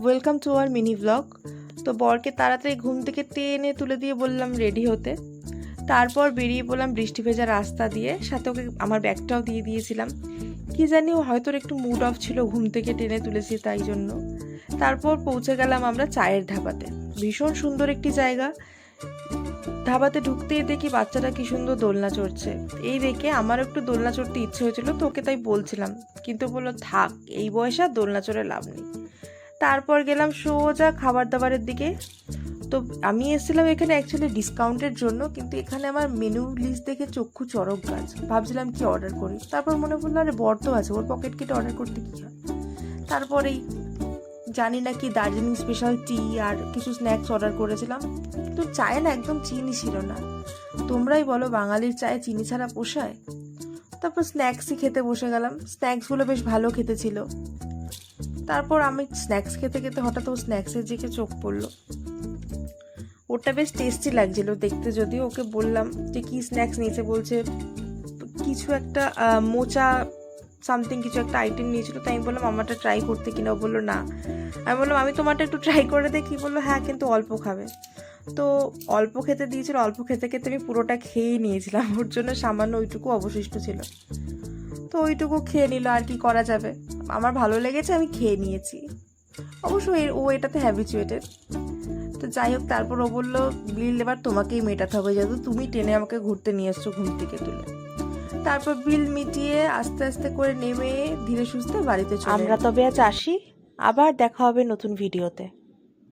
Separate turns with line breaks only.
Welcome to our mini blog. তো বরকে তাড়াতাড়ি ঘুম থেকে টেনে তুলে দিয়ে বললাম রেডি হতে। তারপর বেরিয়ে পড়লাম বৃষ্টি ভেজা রাস্তা দিয়ে, সাথে ওকে আমার ব্যাগটাও দিয়ে দিয়েছিলাম। কি জানি ও হয়তো একটু মুড অফ ছিল, ঘুম থেকে টেনে তুলেছি তাই জন্য। তারপর পৌঁছে গেলাম আমরা চায়ের ধাবাতে। ভীষণ সুন্দর একটি জায়গা। ধাবাতে ঢুকতেই দেখি বাচ্চাটা কি সুন্দর দোলনা চড়ছে। এই দেখে আমার একটু দোলনা চড়তে ইচ্ছে হয়েছিল, তো ওকে তাই বলছিলাম, কিন্তু বললো থাক, এই বয়সে আর দোলনা চড়ে লাভ নেই। তারপর গেলাম সোজা খাবার দাবারের দিকে। তো আমি এসেছিলাম এখানে অ্যাকচুয়ালি ডিসকাউন্টের জন্য, কিন্তু এখানে আমার মেনু লিস্ট দেখে চক্ষু চড়ক গাছ। ভাবছিলাম কি অর্ডার করি, তারপর মনে পড়লো আরে বর তো আছে, ওর পকেট কেটে অর্ডার করতে কী হয়। তারপরেই জানি না কি দার্জিলিং স্পেশাল টি আর কিছু স্ন্যাক্স অর্ডার করেছিলাম, কিন্তু চায়ে না একদম চিনি ছিল না। তোমরাই বলো বাঙালির চায়ে চিনি ছাড়া পোষায়? তারপর স্ন্যাক্সই খেতে বসে গেলাম। স্ন্যাক্সগুলো বেশ ভালো খেতে ছিল। তারপর আমি স্ন্যাক্স খেতে খেতে হঠাৎ ও স্ন্যাক্সের দিকে চোখ পড়লো। ওটা বেশ টেস্টি লাগছিল দেখতে, যদিও ওকে বললাম যে কি স্ন্যাক্স নিয়েছে, বলছে কিছু একটা মোচা সামথিং কিছু একটা আইটেম নিয়েছিল। তাই আমি বললাম আমারটা ট্রাই করতে কিনা, ও বললো না। আমি বললাম আমি তোমারটা একটু ট্রাই করে দেখি, বললো হ্যাঁ কিন্তু অল্প খাবে। তো অল্প খেতে দিয়েছিল, অল্প খেতে খেতে আমি পুরোটা খেয়েই নিয়েছিলাম, ওর জন্য সামান্য ওইটুকু অবশিষ্ট ছিল। তো ওইটুকু খেয়ে নিল, আর কি করা যাবে। আমার ভালো লেগেছে, আমি খেয়ে নিয়েছি। অবশ্যই ও এটাতে হ্যাবিচুয়েটেড। তো যাই হোক, তারপর ও বললো বিল এবার তোমাকেই মেটাতে হবে, যেহেতু তুমি টেনে আমাকে ঘুরতে নিয়ে এসছো ঘুম থেকে তুলে। তারপর বিল মিটিয়ে আস্তে আস্তে করে নেমে ধীরে সুস্থে বাড়িতে চলে।
আমরা তবে আজ আসি, আবার দেখা হবে নতুন ভিডিওতে।